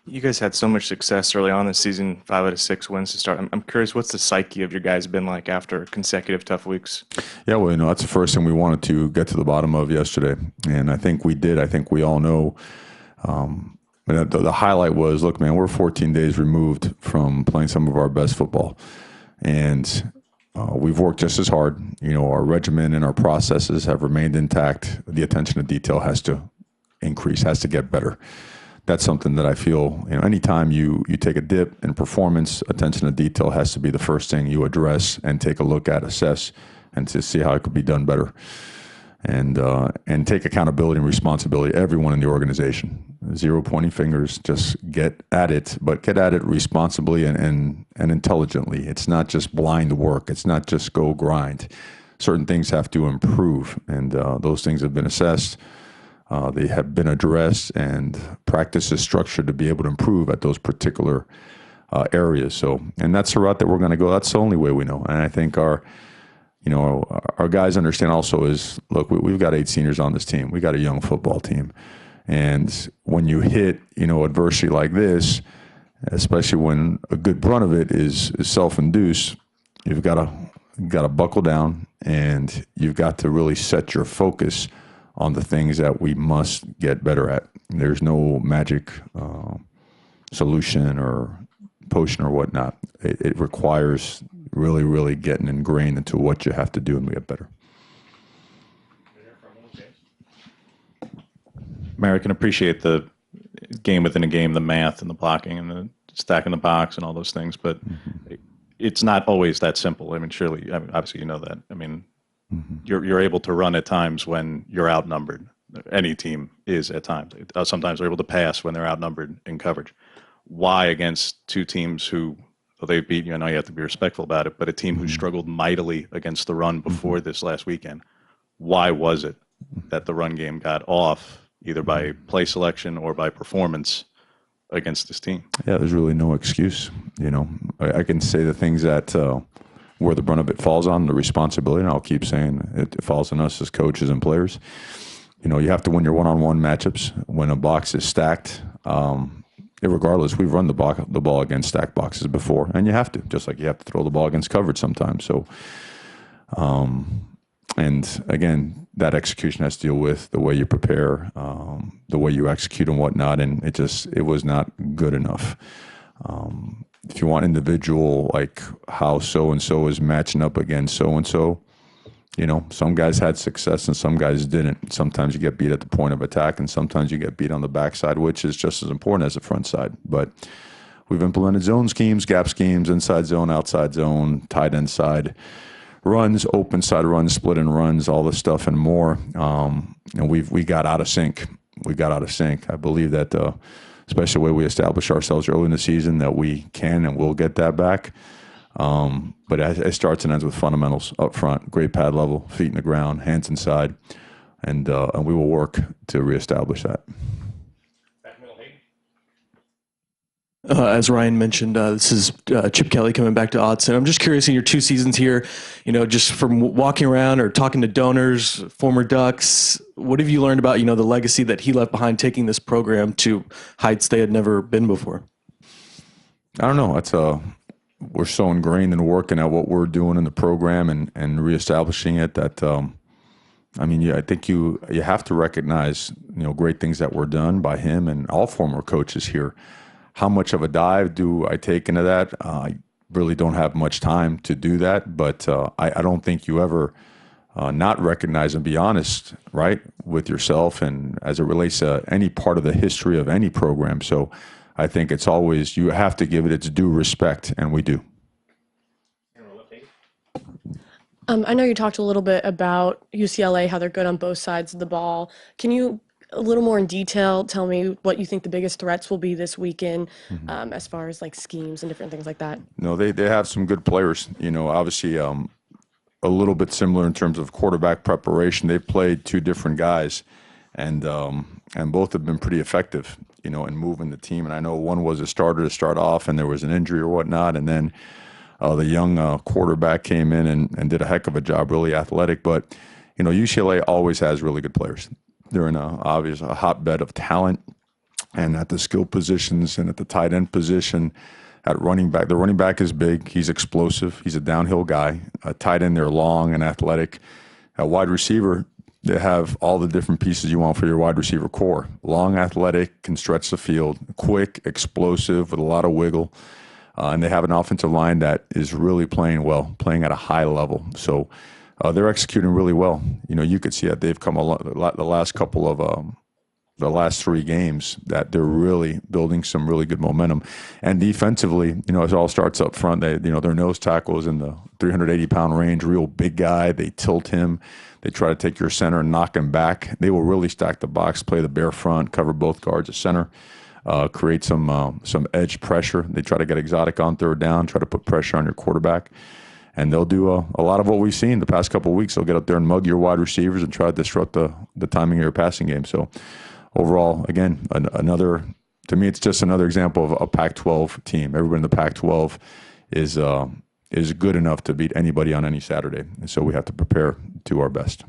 You guys had so much success early on this season, 5 out of 6 wins to start. I'm curious, what's the psyche of your guys been like after consecutive tough weeks? Yeah, well, that's the first thing we wanted to get to the bottom of yesterday, and I think we did. I think we all know. But the highlight was, look, man, we're 14 days removed from playing some of our best football, and we've worked just as hard. Our regimen and our processes have remained intact. The attention to detail has to increase, has to get better. That's something that I feel, anytime you take a dip in performance, attention to detail has to be the first thing you address and take a look at, assess, and to see how it could be done better. And take accountability and responsibility, everyone in the organization. Zero pointing fingers, just get at it, but get at it responsibly and intelligently. It's not just blind work. It's not just go grind. Certain things have to improve, and those things have been assessed. They have been addressed, and practice is structured to be able to improve at those particular areas. And that's the route that we're going to go. That's the only way we know. And I think our guys understand also is, look, we've got 8 seniors on this team. We got a young football team. And when you hit, adversity like this, especially when a good brunt of it is self-induced, you've got to buckle down, and you've got to really set your focus on the things that we must get better at. There's no magic solution or potion or whatnot. It requires really, really getting ingrained into what you have to do and we get better. Mario, I can appreciate the game within a game, the math and the blocking and the stacking the box and all those things, but it's not always that simple. I mean, surely, obviously, you know that. I mean, you're able to run at times when you're outnumbered. Any team is at times. Sometimes they're able to pass when they're outnumbered in coverage. Why against two teams who, well, they beat you? I know you have to be respectful about it, but a team who struggled mightily against the run before this last weekend. Why was it that the run game got off, either by play selection or by performance, against this team? Yeah, there's really no excuse. I can say the things that where the brunt of it falls on, the responsibility, and I'll keep saying it falls on us as coaches and players. You have to win your one-on-one matchups when a box is stacked. Regardless, we've run the ball against stacked boxes before, and you have to, just like you have to throw the ball against coverage sometimes. So, and again, that execution has to deal with the way you prepare, the way you execute and whatnot, and it was not good enough. If you want individual, like how so-and-so is matching up against so-and-so, some guys had success and some guys didn't. Sometimes you get beat at the point of attack, and sometimes you get beat on the backside, which is just as important as the front side. But we've implemented zone schemes, gap schemes, inside zone, outside zone, tight end side runs, open side runs, split and runs, all this stuff and more. And we got out of sync. We got out of sync. I believe that, especially the way we established ourselves early in the season, that we can and will get that back. But it starts and ends with fundamentals up front, great pad level, feet in the ground, hands inside, and we will work to reestablish that. As Ryan mentioned, this is Chip Kelly coming back to Autzen. I'm just curious, in your 2 seasons here, just from walking around or talking to donors, former Ducks, what have you learned about, the legacy that he left behind, taking this program to heights they had never been before? I don't know. We're so ingrained in working at what we're doing in the program and reestablishing it that, I think you have to recognize, great things that were done by him and all former coaches here. How much of a dive do I take into that? I really don't have much time to do that, but I don't think you ever not recognize and be honest, right, with yourself and as it relates to any part of the history of any program. So I think it's always, you have to give it its due respect, and we do. I know you talked a little bit about UCLA, how they're good on both sides of the ball. Can you, a little more in detail, tell me what you think the biggest threats will be this weekend, as far as like schemes and different things like that? No, they have some good players. Obviously a little bit similar in terms of quarterback preparation. They've played 2 different guys, and both have been pretty effective, in moving the team. And I know one was a starter to start off, and there was an injury or whatnot, and then the young quarterback came in and did a heck of a job, really athletic. But UCLA always has really good players. They're in a hotbed of talent. And at the skill positions and at the tight end position, at running back, the running back is big. He's explosive. He's a downhill guy. Tight end, they're long and athletic. At wide receiver, they have all the different pieces you want for your wide receiver core. Long, athletic, can stretch the field, quick, explosive, with a lot of wiggle. And they have an offensive line that is really playing well, playing at a high level. So they're executing really well. You know, you could see that they've come a lot the last couple of the last 3 games, that they're really building some really good momentum. And defensively, you know, it all starts up front. They, you know, their nose tackle is in the 380-pound range, real big guy. They tilt him. They try to take your center and knock him back. They will really stack the box, play the bare front, cover both guards at center, create some edge pressure. They try to get exotic on third down, try to put pressure on your quarterback. And they'll do a lot of what we've seen the past couple of weeks. They'll get up there and mug your wide receivers and try to disrupt the timing of your passing game. So overall, again, to me, it's just another example of a Pac-12 team. Everybody in the Pac-12 is good enough to beat anybody on any Saturday. And so we have to prepare to our best.